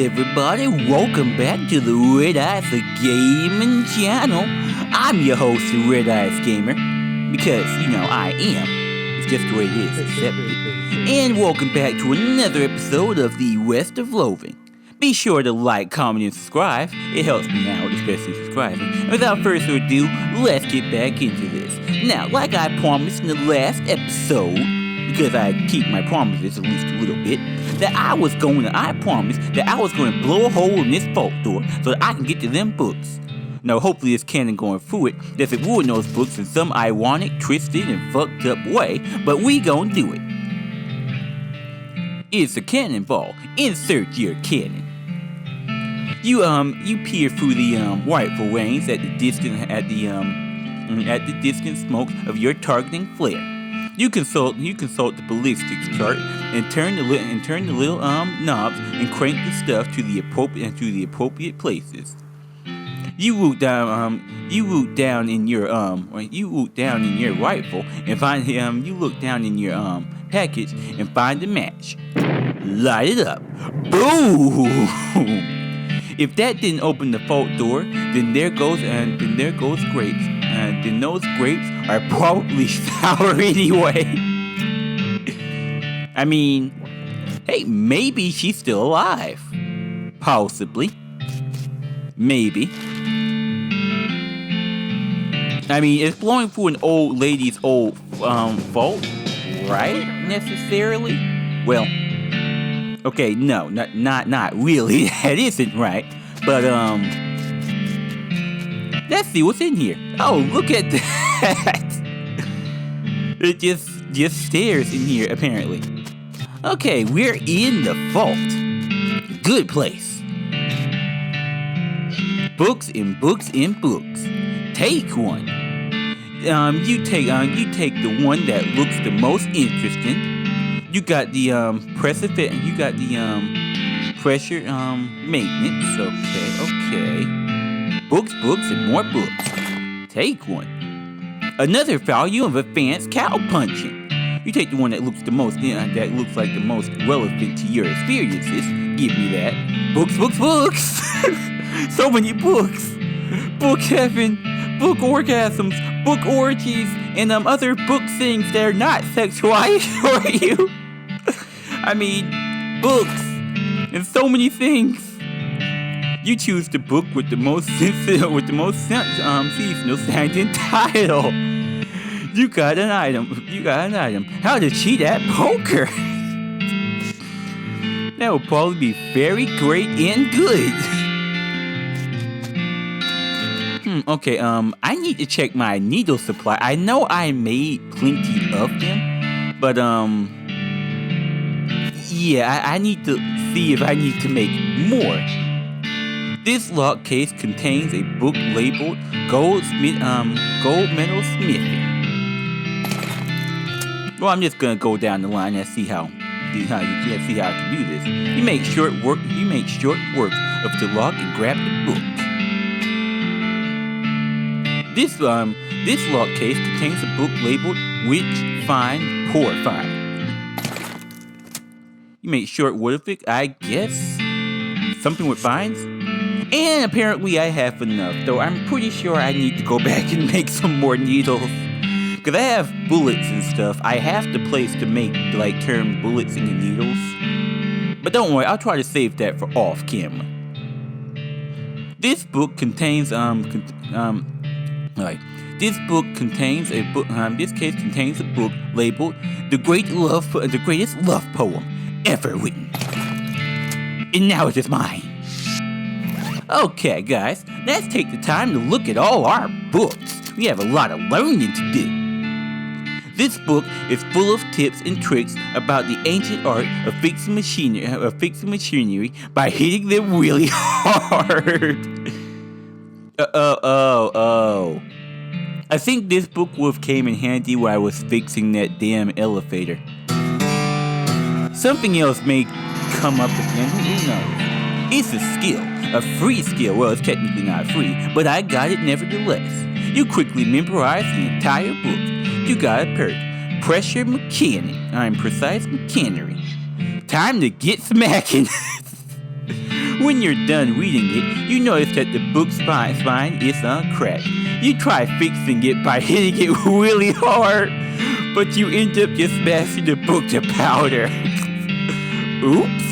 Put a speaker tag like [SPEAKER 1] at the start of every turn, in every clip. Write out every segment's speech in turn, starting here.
[SPEAKER 1] everybody, welcome back to the Red Eyes Gaming channel. I'm your host, the Red Eyes Gamer, because, I am. It's just the way it is, accepted. And welcome back to another episode of the West of Loathing. Be sure to like, comment, and subscribe. It helps me out, especially subscribing. And without further ado, let's get back into this. Now, like I promised in the last episode, because I keep my promises at least a little bit, I promised that I was going to blow a hole in this vault door so that I can get to them books. Now, hopefully this cannon going through it doesn't ruin those books in some ironic, twisted, and fucked up way, but we gonna do it. It's a cannonball. Insert your cannon. You peer through the rifle range at the distant smoke of your targeting flare. You consult the ballistics chart and turn the little knobs and crank the stuff to the appropriate places. You root down in your rifle and find you look down in your package and find the match. Light it up. Boom! If that didn't open the vault door, then there goes grapes. And then those grapes are probably sour anyway. I mean, hey, maybe she's still alive. Possibly. Maybe. I mean, exploring through an old lady's old vault, right? Necessarily? Well, okay, no, not really. That isn't right. But let's see what's in here. Oh, look at that. It just stairs in here, apparently. Okay, we're in the vault. Good place. Books and books and books. Take one. You take the one that looks the most interesting. You got the pressure maintenance. Okay. Books, and more books. Take one. Another value of advanced cow punching. You take the one that looks like the most relevant to your experiences. Give me that. Books. So many books. Book heaven, book orgasms, book orgies, and other book things that are not sexual, I assure you. I mean, books and so many things. You choose the book with the most seasonal sounding title. You got an item. How to cheat at poker. That would probably be very great and good. Okay, I need to check my needle supply. I know I made plenty of them, but yeah, I need to see if I need to make more. This lock case contains a book labeled gold metal smithing. Well, I'm just gonna go down the line and see how I can do this. You make short work of the lock and grab the book. This lock case contains a book labeled Witch Find Poor Find. You make short work of it, I guess. Something with finds. And apparently I have enough, though I'm pretty sure I need to go back and make some more needles. Because I have bullets and stuff. I have the place to make, turn bullets into needles. But don't worry, I'll try to save that for off camera. This book contains, this case contains a book labeled The Greatest Love Poem Ever Written. And now it is mine. Okay, guys, let's take the time to look at all our books. We have a lot of learning to do. This book is full of tips and tricks about the ancient art of fixing machinery by hitting them really hard. I think this book would have came in handy while I was fixing that damn elevator. Something else may come up again, who knows? It's a skill. A free skill. Well, it's technically not free, but I got it nevertheless. You quickly memorize the entire book. You got a perk. Precise machinery. Time to get smacking. When you're done reading it, you notice that the book's spine is cracked. You try fixing it by hitting it really hard, but you end up just smashing the book to powder. Oops.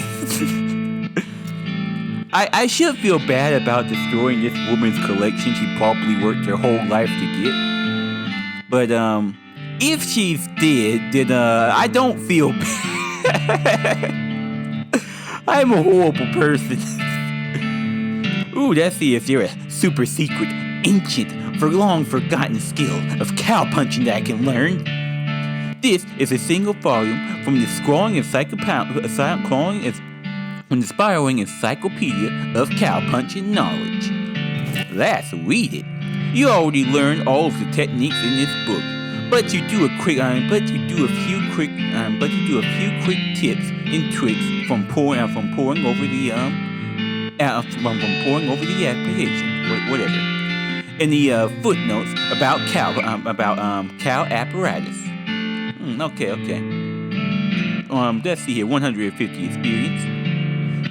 [SPEAKER 1] I should feel bad about destroying this woman's collection she probably worked her whole life to get. But, if she's dead, then, I don't feel bad. I'm a horrible person. Ooh, let's see if there's a super secret, ancient, for long forgotten skill of cow punching that I can learn. This is a single volume from the spiraling encyclopedia of cow punching knowledge. Let's read it. You already learned all of the techniques in this book, but you do a few quick tips and tricks from pouring over the application, whatever. In the footnotes about cow apparatus. Okay. Let's see here. 150 experience.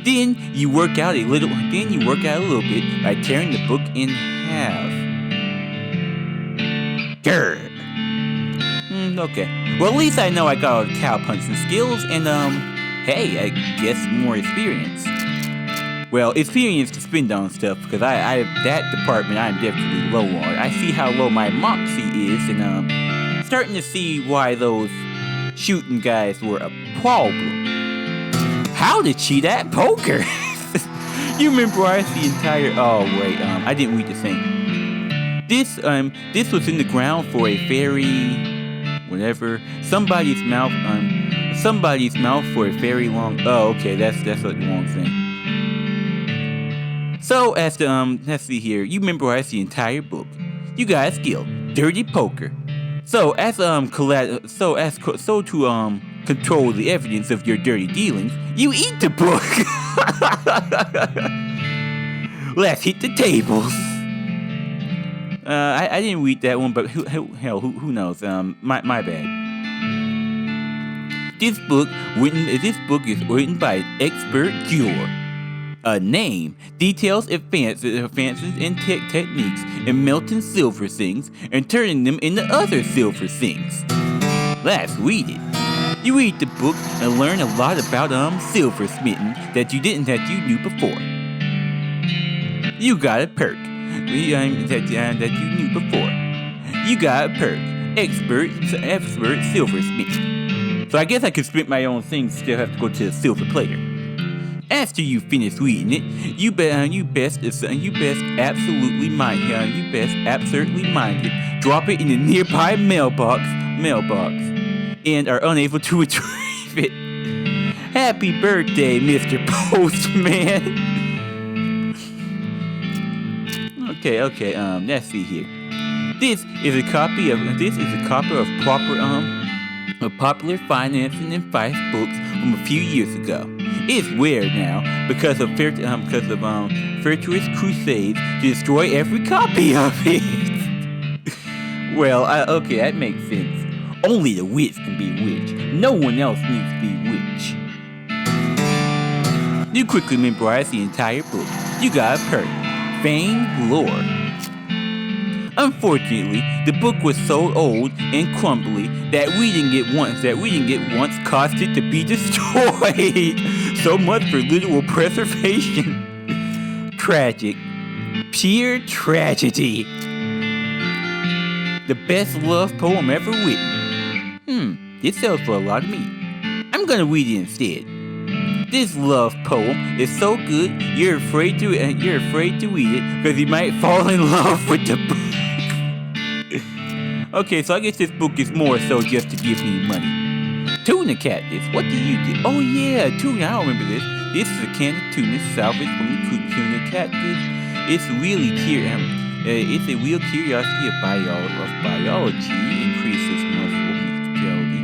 [SPEAKER 1] Then you work out a little bit by tearing the book in half. Grr. Okay. Well, at least I know I got all the cow punching skills, and hey, I guess more experience. Well, experience to spend on stuff, because I that department I'm definitely low on. I see how low my moxie is, and starting to see why those shooting guys were a problem. How to cheat at poker? You memorize the entire. Oh wait, I didn't read the thing. This was in the ground for a very, whatever, somebody's mouth for a very long. Oh, okay, that's the wrong thing. So as the let's see here, you memorize the entire book. You got a skill, dirty poker. So to control the evidence of your dirty dealings, you eat the book. Let's hit the tables. I didn't read that one, but who knows? My bad. This book is written by an expert jeweler. A name, details advances in techniques in melting silver things and turning them into other silver things. Let's read it. You read the book and learn a lot about silversmithing that you knew before. You got a perk that you knew before. You got a perk, expert silversmith. So I guess I could split my own things. Still have to go to the silver plater. After you finish reading it, you best absolutely mind it, drop it in the nearby mailbox, and are unable to retrieve it. Happy birthday, Mr. Postman. Okay. Let's see here. This is a copy of popular financing and advice books from a few years ago. It's weird now because of virtuous crusades to destroy every copy of it. Well, okay, that makes sense. Only the witch can be witch. No one else needs to be witch. You quickly memorize the entire book. You got a perk, famed lore. Unfortunately, the book was so old and crumbly that reading it once caused it to be destroyed. So much for literal preservation. Tragic. Pure tragedy. The best love poem ever written. This sells for a lot of meat. I'm gonna read it instead. This love poem is so good you're afraid to read it because you might fall in love with the book. Okay, so I guess this book is more so just to give me money. Tuna cactus, what do you do? Oh yeah, tuna, I remember this. This is a can of tuna salvaged from the tuna cactus. It's a real curiosity of biology, increases muscle muscularity.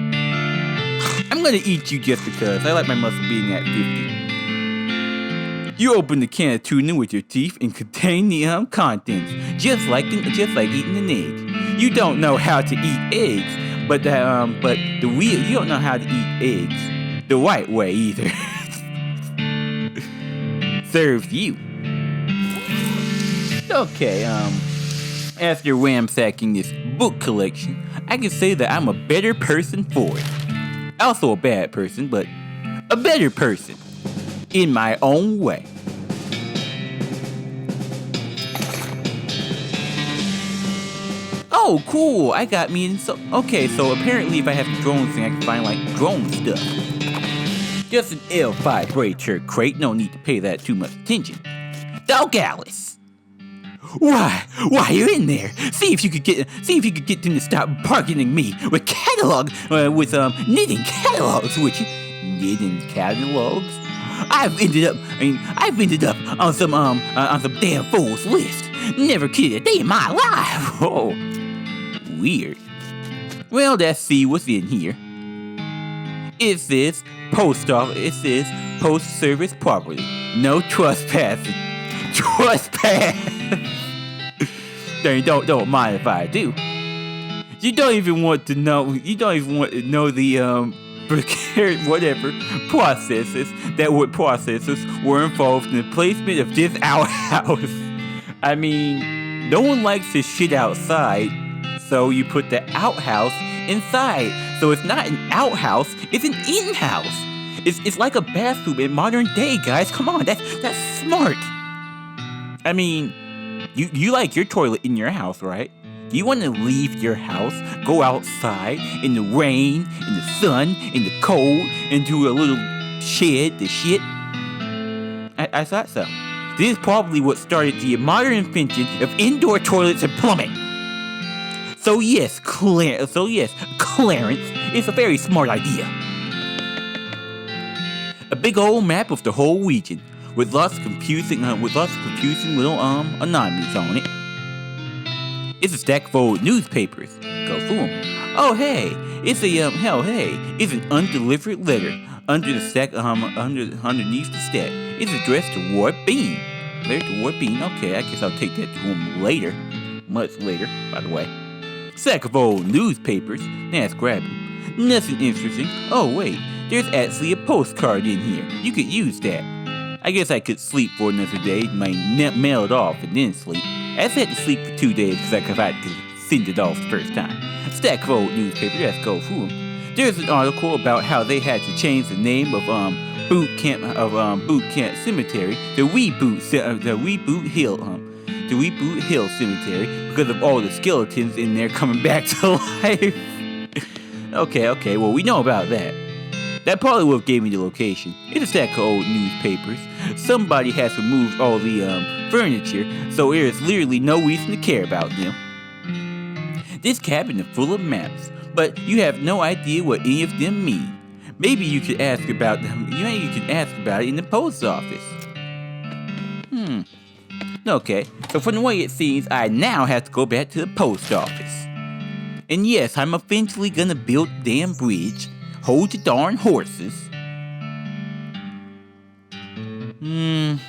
[SPEAKER 1] I'm gonna eat you just because I like my muscle being at 50. You open the can of tuna with your teeth and contain the contents, just like eating an egg. You don't know how to eat eggs, but you don't know how to eat eggs the right way either. serves you. Okay, after ransacking this book collection, I can say that I'm a better person for it. Also a bad person, but a better person. In my own way. Oh, cool, I got me in so... Okay, so apparently if I have the drone thing, I can find, like, drone stuff. Just an L5 braid shirt crate, no need to pay that too much attention. Dog Alice! Why, you're in there. See if you could get them to stop bargaining me with knitting catalogs, would you? Knitting catalogs? I've ended up on some damn fool's list. Never kidded a day in my life. Oh, weird. Well, let's see what's in here. It says post service property. No trespassing. Trespass. Don't mind if I do. You don't even want to know the whatever processes were involved in the placement of this outhouse. I mean, no one likes to shit outside, so you put the outhouse inside. So it's not an outhouse, it's an in-house. It's like a bathroom in modern day, guys. Come on, that's smart. I mean, you like your toilet in your house, right? Do you want to leave your house, go outside, in the rain, in the sun, in the cold, into a little shed to shit? I thought so. This is probably what started the modern invention of indoor toilets and plumbing. So yes, Clarence, it's a very smart idea. A big old map of the whole region, with lots of confusing little anomalies on it. It's a stack of old newspapers. Go through them. Oh hey, it's an undelivered letter under the stack underneath the stack. It's addressed to Ward Bean. Letter to Ward Bean. Okay, I guess I'll take that to him later. Much later, by the way. Stack of old newspapers. Let's grab them. Nothing interesting. Oh wait, there's actually a postcard in here. You could use that. I guess I could sleep for another day, mail it off, and then sleep. I had to sleep for 2 days because I could send it off the first time. Stack of old newspapers, let's go through them. There's an article about how they had to change the name of Boot Camp Cemetery to Reboot Hill Cemetery because of all the skeletons in there coming back to life. Okay, well we know about that. That probably would have gave me the location. It's a stack of old newspapers. Somebody has removed all the furniture, so there is literally no reason to care about them. This cabinet is full of maps, but you have no idea what any of them mean. Maybe you could ask about them. You could ask about it in the post office. Okay, so from the way it seems, I now have to go back to the post office. And yes, I'm eventually gonna build the damn bridge. Hold your darn horses. You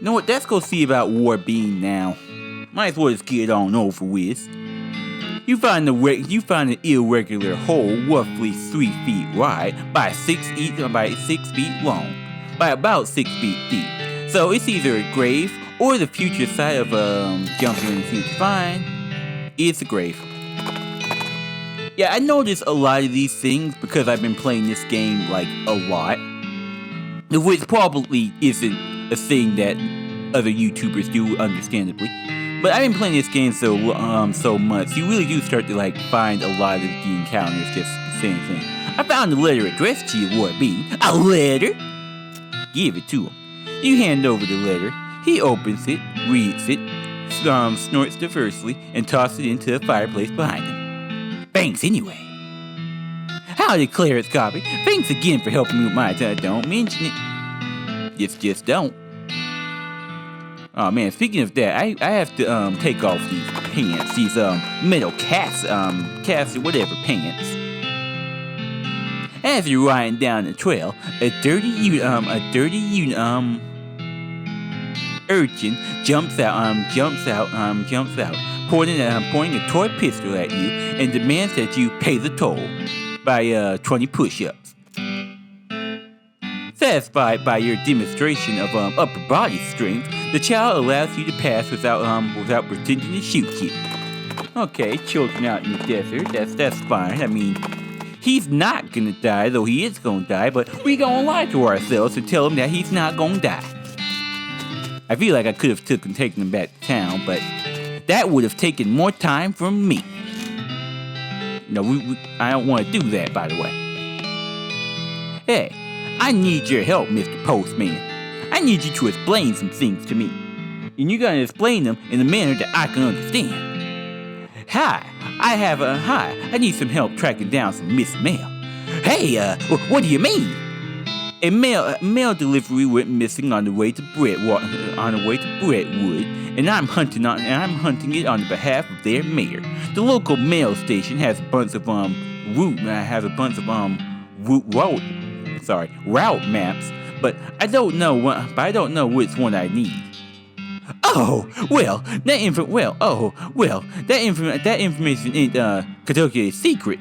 [SPEAKER 1] know what? Let's go see about War Bean now. Might as well just get it on over with. You find an irregular hole roughly 3 feet wide by 6 feet long, by about 6 feet deep. So it's either a grave or the future site of jumping in the future. Fine. It's a grave. Yeah, I noticed a lot of these things because I've been playing this game like a lot, which probably isn't a thing that other YouTubers do, understandably. But I've been playing this game so much, you really do start to like find a lot of the encounters just the same thing. I found a letter addressed to you, Ward Bean. A letter? Give it to him. You hand over the letter. He opens it, reads it, snorts diversely, and tosses it into the fireplace behind him. Thanks anyway. Howdy, Clarence Copy. Thanks again for helping me with my time. Don't mention it. Just don't. Oh man, speaking of that, I have to take off these pants, these metal cast whatever pants. As you're riding down the trail, a dirty urchin jumps out, pointing a toy pistol at you and demands that you pay the toll. by 20 push-ups. Satisfied by your demonstration of upper body strength, the child allows you to pass without pretending to shoot you. Okay, children out in the desert, that's fine. I mean, he's not gonna die, though he is gonna die, but we gonna lie to ourselves and tell him that he's not gonna die. I feel like I could have taken him back to town, but that would have taken more time from me. No, I don't want to do that, by the way. Hey, I need your help, Mr. Postman. I need you to explain some things to me. And you're gonna explain them in a manner that I can understand. Hi, I need some help tracking down some missing mail. Hey, what do you mean? A mail delivery went missing on the way to Brentwood, and I'm hunting it on behalf of their mayor. The local mail station has a bunch of route maps, but I don't know which one I need. That information ain't Kentucky secret,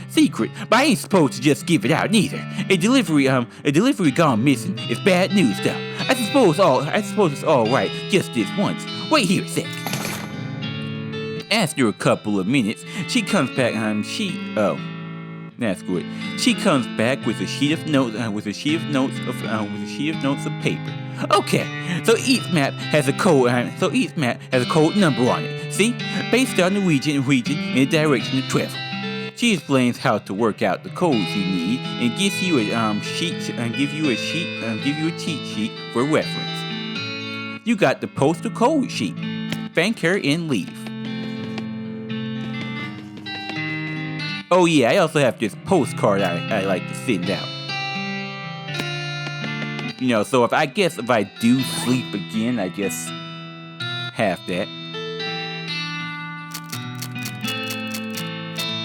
[SPEAKER 1] secret, but I ain't supposed to just give it out neither. A delivery gone missing is bad news though. I suppose it's all right just this once. Wait here a sec. After a couple of minutes, she comes back. That's good. She comes back with a sheet of notes of paper. Okay, so each map has a code. Number on it. See, based on the region and the direction of travel. She explains how to work out the codes you need and gives you a cheat sheet for reference. You got the postal code sheet. Thank her and leave. Oh yeah, I also have this postcard I like to send out. So if I do sleep again, I just have that.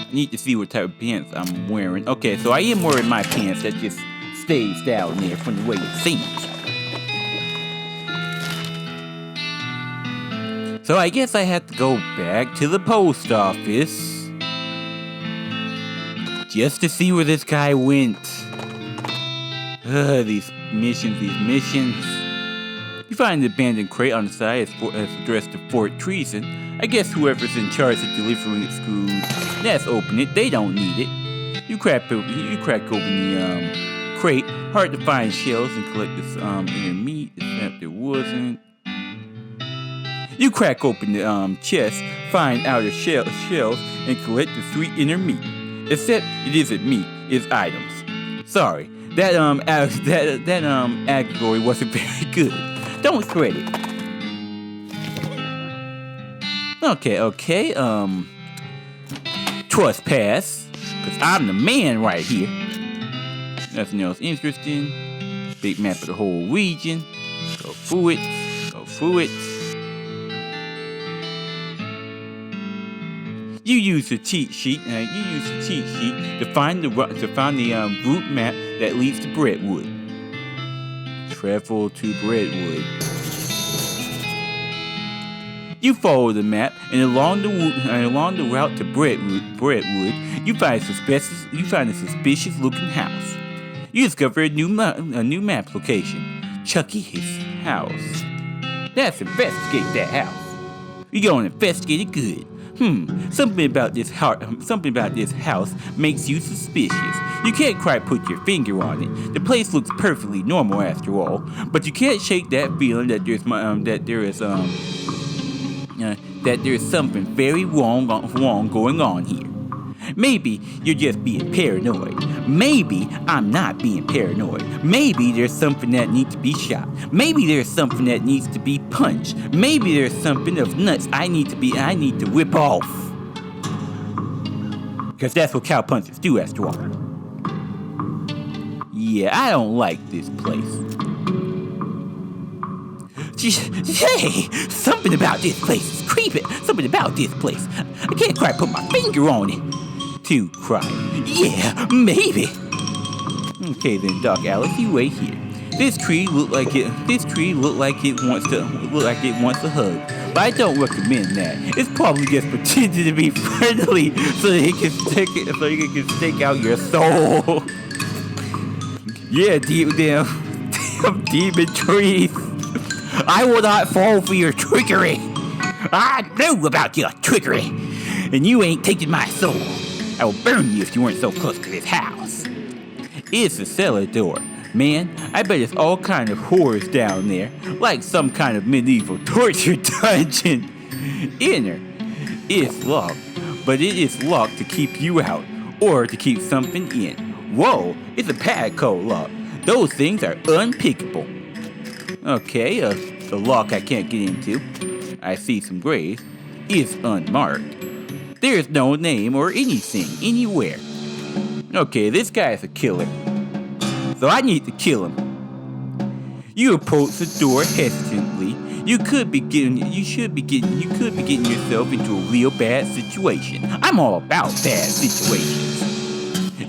[SPEAKER 1] I need to see what type of pants I'm wearing. Okay, so I am wearing my pants that just stays down there from the way it seems. So I guess I have to go back to the post office just to see where this guy went. These missions. You find the abandoned crate on the side as addressed to Fort Treason. I guess whoever's in charge of delivering it screws. Let's open it. They don't need it. You crack open the crate. Hard to find shells and collect this inner meat, except there wasn't. You crack open the chest, find outer shells, and collect the 3 inner meat. Except it isn't meat, it's items. Sorry, that allegory wasn't very good. Don't sweat it. Okay, trespass, cause I'm the man right here. Nothing else interesting. Big map of the whole region. Go through it. You use the cheat sheet. To find the route map that leads to Brentwood. Travel to Brentwood. You follow the map, and along the route to Brentwood, you find a suspicious-looking house. You discover a new map location. Chucky's house. Let's investigate that house. You're gonna investigate it good. Something about this house makes you suspicious. You can't quite put your finger on it. The place looks perfectly normal after all, but you can't shake that feeling that there's something very wrong going on here. Maybe you're just being paranoid. Maybe I'm not being paranoid. Maybe there's something that needs to be shot. Maybe there's something that needs to be punched. Maybe there's something of nuts I need to rip off. Because that's what cow punchers do after all. Yeah, I don't like this place. Hey, something about this place is creepy. Something about this place. I can't quite put my finger on it. To cry. Yeah, maybe. Okay then, Doc Alice, you wait here. This tree look like it wants a hug. But I don't recommend that. It's probably just pretending to be friendly so that it can stake out your soul. Yeah, damn demon trees. I will not fall for your trickery. I know about your trickery, and you ain't taking my soul. I will burn you if you weren't so close to this house. It's a cellar door. Man, I bet it's all kind of horrors down there, like some kind of medieval torture dungeon. Enter. It's locked, but it is locked to keep you out, or to keep something in. Whoa, it's a padlock lock. Those things are unpickable. Okay, the lock I can't get into. I see some graves. It's unmarked. There's no name or anything anywhere. Okay, this guy is a killer, so I need to kill him. You approach the door hesitantly. You should be getting yourself into a real bad situation. I'm all about bad situations.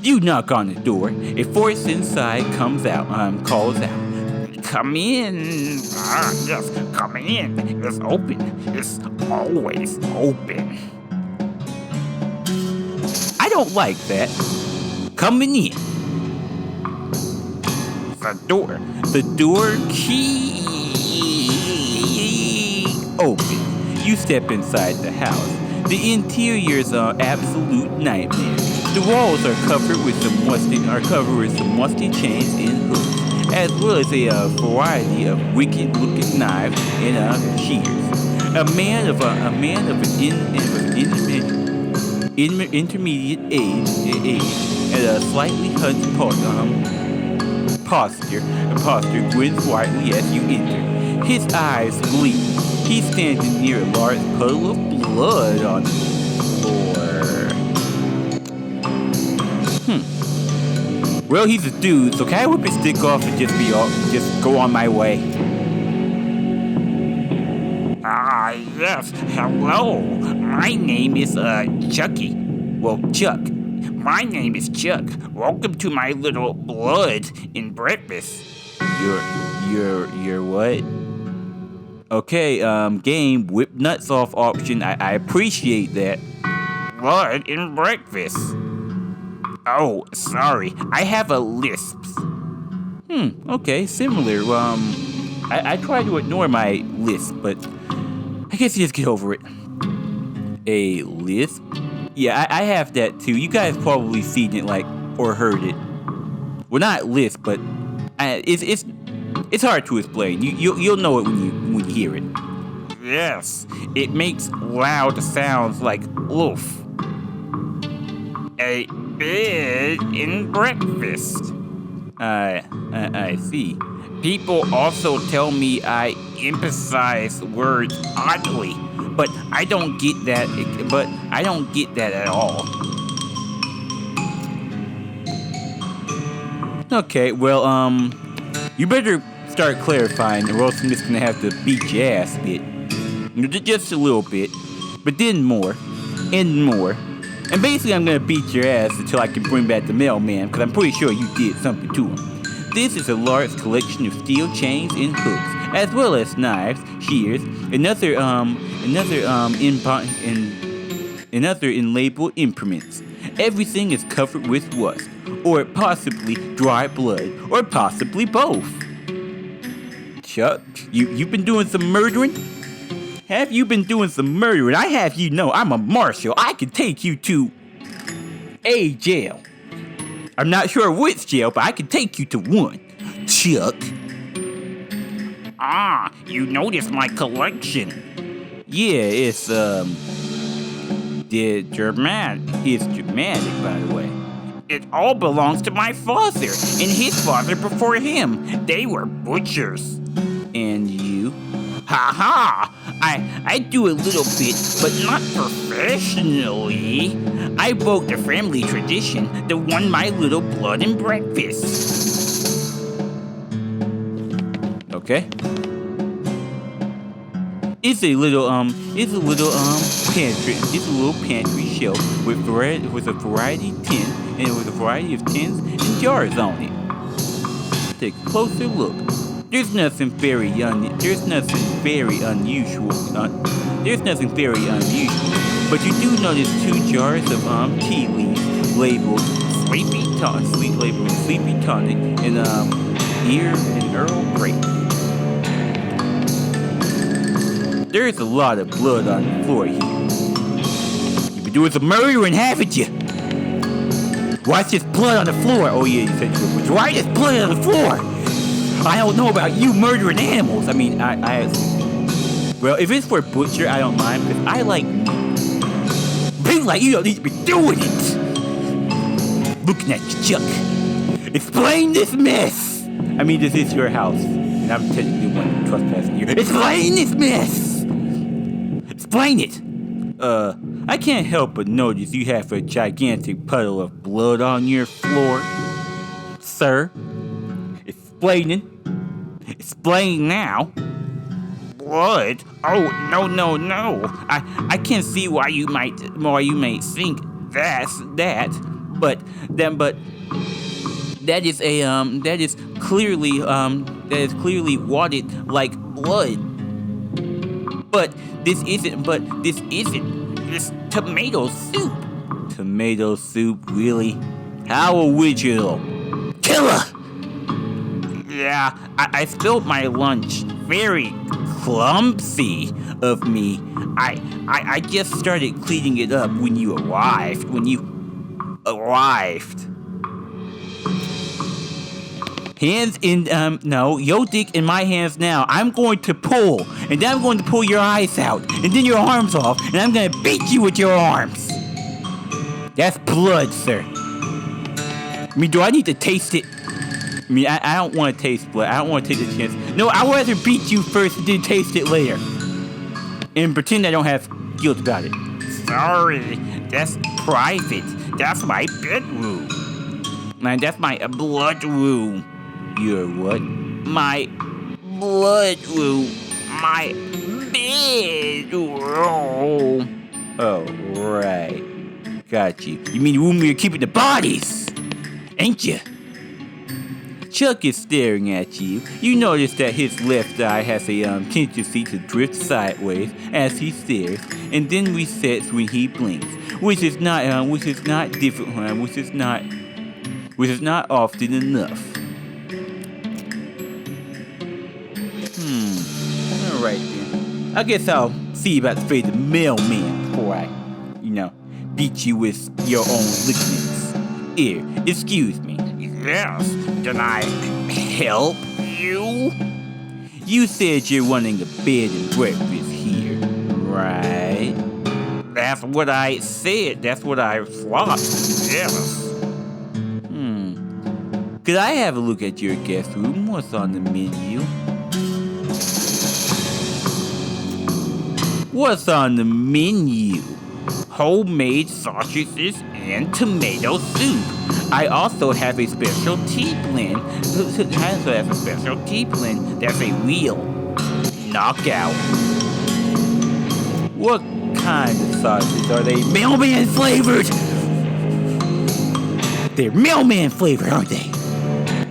[SPEAKER 1] You knock on the door. A voice inside calls out. Come in. Yes, come in. It's open. It's always open. I don't like that. Coming in. The door key open. You step inside the house. The interior is an absolute nightmare. The walls are covered with some musty chains and hooks, as well as a variety of wicked-looking knives and shears. A man of intermediate age and a slightly hunched posture grins widely as you enter. His eyes gleam. He's standing near a large puddle of blood on the floor. Well, he's a dude, so can I whip his stick off and just go on my way? Yes. Hello. My name is Chucky. Well, Chuck. My name is Chuck. Welcome to my little blood and breakfast. You're what? Okay, game whip nuts off option. I appreciate that. Blood and breakfast. Oh, sorry. I have a lisp. Okay, similar. I try to ignore my lisp, but I guess you just get over it. A lisp? Yeah, I have that too. You guys probably seen it, or heard it. Well, not lisp, but it's hard to explain. You'll know it when you hear it. Yes, it makes loud sounds like oof. A bed and breakfast. I see. People also tell me I emphasize words oddly, but I don't get that. At all. Okay, well, you better start clarifying, or else I'm just gonna have to beat your ass a bit. Just a little bit, but then more, and more. And basically, I'm gonna beat your ass until I can bring back the mailman, because I'm pretty sure you did something to him. This is a large collection of steel chains and hooks, as well as knives, shears, and other labeled implements. Everything is covered with rust, or possibly dry blood, or possibly both. Chuck, you've been doing some murdering? Have you been doing some murdering? I have you know I'm a marshal. I can take you to a jail. I'm not sure which jail, but I can take you to one. Chuck. You noticed my collection. Yeah, it's dramatic. It's dramatic, by the way. It all belongs to my father, and his father before him. They were butchers. And you? Ha! I do a little bit, but not professionally. I broke the family tradition that won my little blood and breakfast. Okay. It's a little pantry shelf with a variety of tins and jars on it. take a closer look. There's nothing very unusual. There's nothing very unusual. But you do notice 2 jars of tea leaves labeled Sleepy Tonic and Ear and Earl Grey. There's a lot of blood on the floor here. You've been doing some murdering, haven't you? Why's this blood on the floor? Oh yeah, you said you were. Why is blood on the floor? I don't know about you murdering animals. I mean, well, if it's for butcher, I don't mind, because I like meat. People like you don't need to be doing it. Looking at you, Chuck. Explain this mess. I mean, this is your house, and I'm technically one trespassing here. Explain this mess. Explain it. I can't help but notice you have a gigantic puddle of blood on your floor, sir. Explain now. Blood? Oh, no. I can see why you might think that is clearly wadded like blood. But this isn't. It's tomato soup. Tomato soup, really? How original. Killer! Yeah, I spilled my lunch. Very clumsy of me. I just started cleaning it up when you arrived. Hands in, no, your dick in my hands now. I'm going to pull, and then I'm going to pull your eyes out, and then your arms off, and I'm going to beat you with your arms. That's blood, sir. I mean, do I need to taste it? I mean, I don't want to taste blood. I don't want to take the chance. No, I'd rather beat you first and then taste it later. And pretend I don't have guilt about it. Sorry, that's private. That's my bedroom. Man, that's my blood room. Your what? My blood room. My bedroom. Oh, right. Got you. You mean the room where you're keeping the bodies? Ain't you? Chuck is staring at you. You notice that his left eye has a tendency to drift sideways as he stares, and then resets when he blinks, which is not often enough. All right then. I guess I'll see about the fate of the mailman before I, beat you with your own ligaments. Here, excuse me. Yes, can I help you? You said you're wanting a bed and breakfast here, right? That's what I said. That's what I thought. Yes. Could I have a look at your guest room? What's on the menu? What's on the menu? Homemade sausages and tomato soup. I also have a special tea blend. That's a real knockout. What kind of sausages are they? Mailman flavored! They're mailman flavored, aren't they?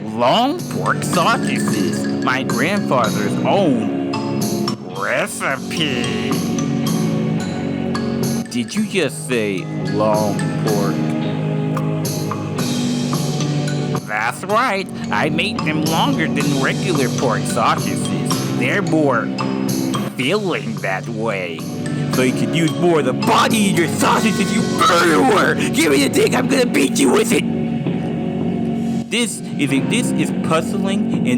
[SPEAKER 1] Long pork sausages. My grandfather's own recipe. Did you just say long pork? That's right. I make them longer than regular pork sausages. They're more filling that way. So you can use more of the body in your sausages, you murderer! Give me the dick, I'm gonna beat you with it! This is puzzling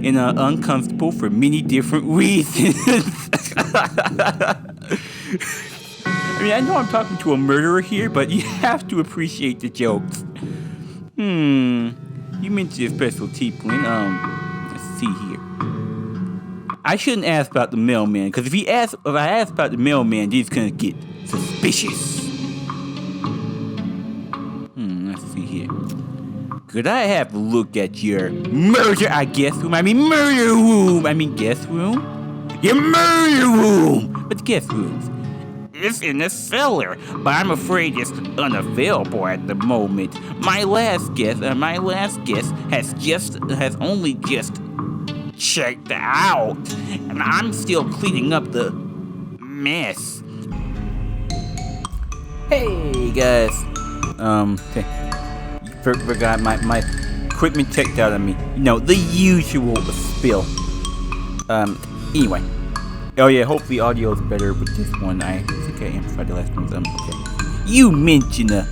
[SPEAKER 1] and uncomfortable for many different reasons. I mean, I know I'm talking to a murderer here, but you have to appreciate the jokes. You mentioned your special tea blend. Let's see here. I shouldn't ask about the mailman, because if I ask about the mailman, he's gonna get suspicious. Let's see here. Could I have a look at your murder room? Your murder room! But guest rooms. is in the cellar, but I'm afraid it's unavailable at the moment. My last guest has only just checked out, and I'm still cleaning up the mess. Hey guys, forgot my equipment checked out on me. You know, the usual spill. Anyway. Oh yeah, hopefully audio is better with this one. I think I amplified the last one. Okay. You mentioned a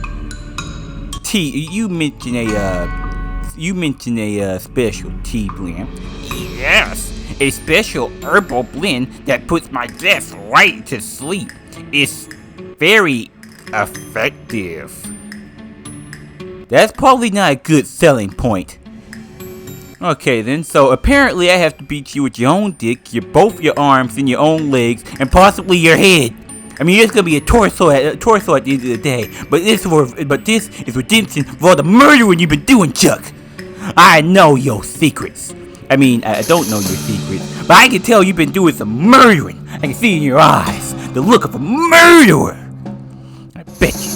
[SPEAKER 1] special tea blend. Yes, a special herbal blend that puts my guests right to sleep. It's very effective. That's probably not a good selling point. Okay then, so apparently I have to beat you with your own dick, both your arms and your own legs, and possibly your head. I mean, it's gonna be a torso at the end of the day. But this is redemption for all the murdering you've been doing, Chuck. I know your secrets. I mean, I don't know your secrets, but I can tell you've been doing some murdering. I can see in your eyes the look of a murderer. I bet you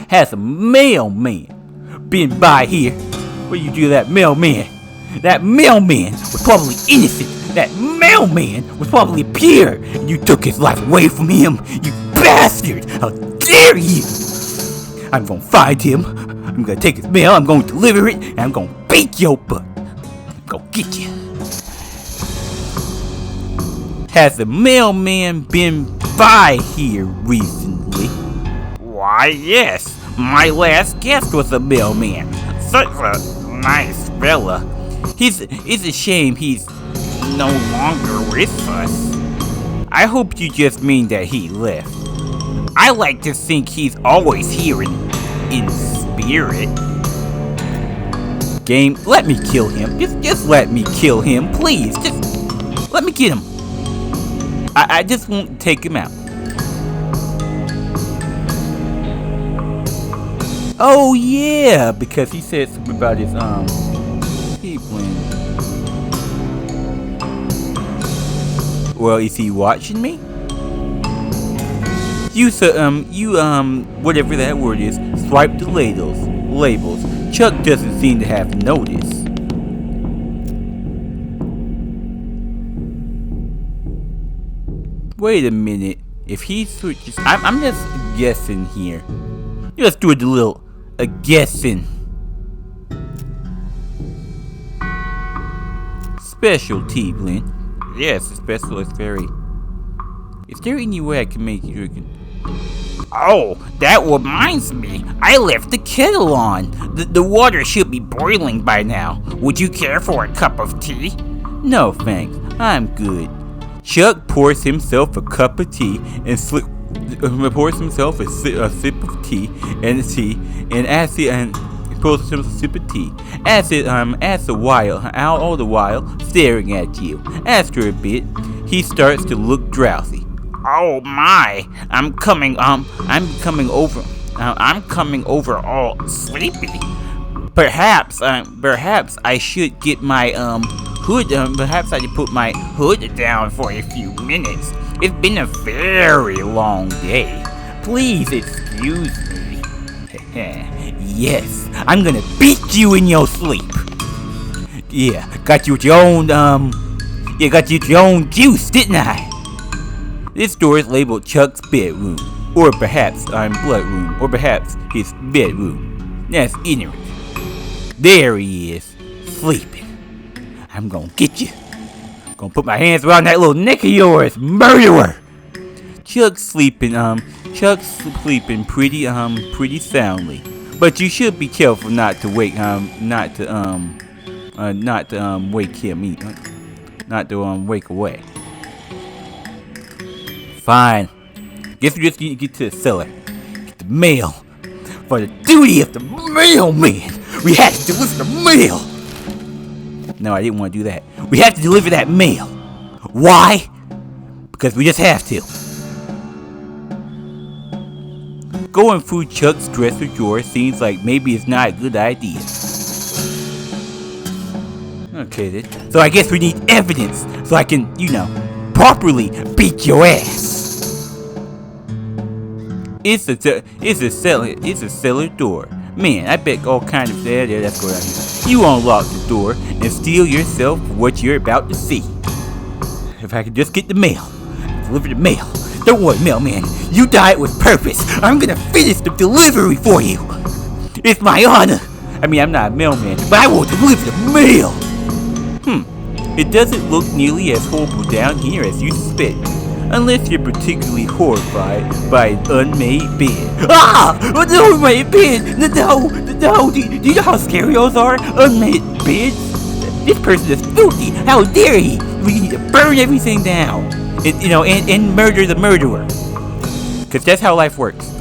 [SPEAKER 1] has a mailman been by here. What do you do to that mailman? That mailman was probably innocent. That mailman was probably pure. And you took his life away from him. You bastard! How dare you! I'm gonna find him. I'm gonna take his mail. I'm gonna deliver it. And I'm gonna beat your butt. Go get you. Has the mailman been by here recently? Why, yes. My last guest was a mailman. Such a nice fella. It's a shame he's no longer with us. I hope you just mean that he left. I like to think he's always here in spirit. Game, let me kill him. Just let me kill him, please. Just let me get him. I just won't take him out. Oh yeah, because he said something about his tea blend. Well, is he watching me? Whatever that word is, swipe the labels. Chuck doesn't seem to have noticed. Wait a minute. If he switches, I'm just guessing here. Let's do a little guessing. Special tea blend. Yes, the special is very. Is there any way I can make you drink it? Oh, that reminds me. I left the kettle on. The water should be boiling by now. Would you care for a cup of tea? No, thanks. I'm good. Chuck pours himself a cup of tea and pours himself a sip of tea and pours himself a sip of tea. All the while staring at you. After a bit, he starts to look drowsy. Oh my! I'm coming over all sleepy. Perhaps I should get my hood. Perhaps I should put my hood down for a few minutes. It's been a very long day. Please excuse me. Yes, I'm gonna beat you in your sleep. Yeah, got you with your own juice, didn't I? This door is labeled Chuck's bedroom, or perhaps blood room, or perhaps his bedroom. That's ignorant. There he is, sleeping. I'm gonna get you. Gonna put my hands around that little neck of yours, murderer. Chuck's sleeping pretty soundly, but you should be careful not to wake wake away. Fine. Guess we just need to get to the cellar. Get the mail. For the duty of the mailman, we have to deliver the mail. No, I didn't want to do that. We have to deliver that mail. Why? Because we just have to. Going through Chuck's dresser drawer seems like maybe it's not a good idea. Okay then. So I guess we need evidence so I can, properly beat your ass. It's a cellar door. Man, I bet all kinds of that's going on here. You unlock the door and steal yourself what you're about to see. If I could just get the mail, deliver the mail. Don't worry, mailman. You died with purpose. I'm gonna finish the delivery for you. It's my honor. I mean, I'm not a mailman, but I will deliver the mail. It doesn't look nearly as horrible down here as you suspect. Unless you're particularly horrified by an unmade bed. Ah! An unmade bed! No! Do you know how scary those are? Unmade beds? This person is filthy! How dare he! We need to burn everything down! And murder the murderer. Because that's how life works.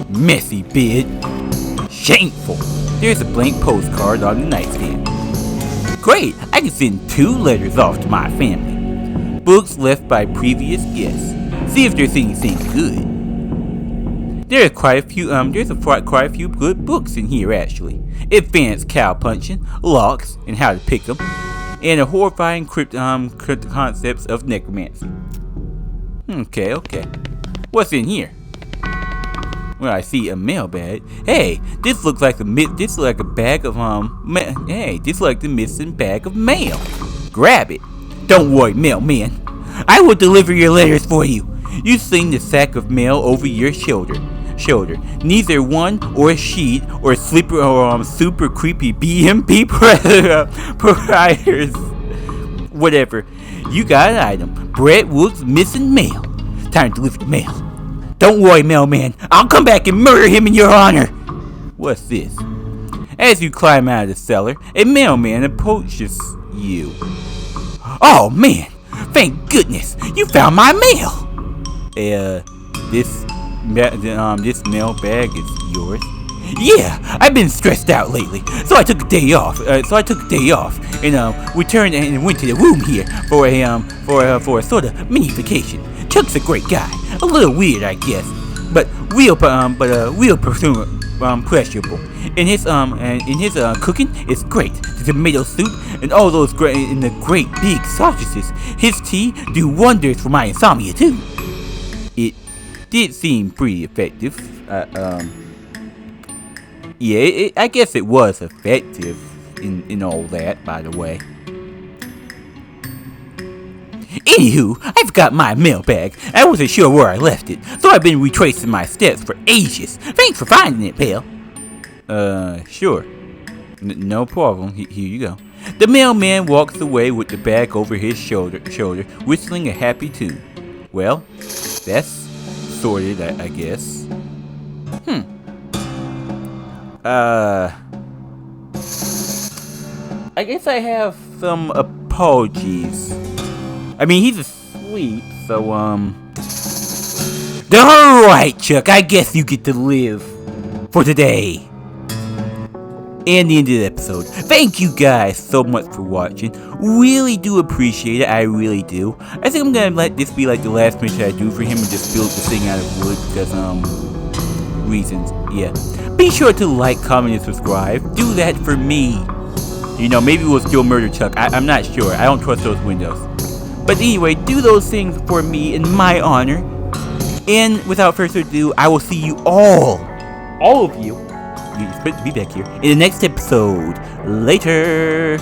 [SPEAKER 1] Messy bed. Shameful. There's a blank postcard on the nightstand. Great, I can send 2 letters off to my family. Books left by previous guests. See if there's anything good. There are quite a few. Quite a few good books in here actually. Advanced cow punching, locks, and how to pick them, and a horrifying concepts of necromancy. Okay. What's in here? Well, I see a mailbag. Hey, this looks like the missing bag of mail. Grab it. Don't worry, mailman. I will deliver your letters for you. You sling the sack of mail over your shoulder. Neither one or a sheet or sleeper or super creepy BMP providers. Whatever. You got an item. Brett Wood's missing mail. Time to deliver the mail. Don't worry, mailman. I'll come back and murder him in your honor. What's this? As you climb out of the cellar, a mailman approaches you. Oh man! Thank goodness! You found my mail! This mailbag is yours? Yeah, I've been stressed out lately, so I took a day off. And returned and went to the room here for a sort of mini vacation. Chuck's a great guy, a little weird, I guess, but real pleasurable. And his cooking is great. The tomato soup and all those great big sausages. His tea do wonders for my insomnia too. It did seem pretty effective. I guess it was effective in all that, by the way. Anywho, I forgot my mailbag. I wasn't sure where I left it, so I've been retracing my steps for ages. Thanks for finding it, pal. Sure. No problem. Here you go. The mailman walks away with the bag over his shoulder, whistling a happy tune. Well, that's sorted, I guess. I guess I have some apologies. I mean, he's asleep, so, Alright, Chuck, I guess you get to live for today. And the end of the episode. Thank you guys so much for watching. Really do appreciate it, I really do. I think I'm gonna let this be like the last mission I do for him and just build the thing out of wood because, reasons, yeah. Be sure to like, comment, and subscribe. Do that for me. You know, maybe we'll still murder Chuck. I'm not sure. I don't trust those windows. But anyway, do those things for me in my honor. And without further ado, I will see you all of you, you're supposed to be back here, in the next episode. Later.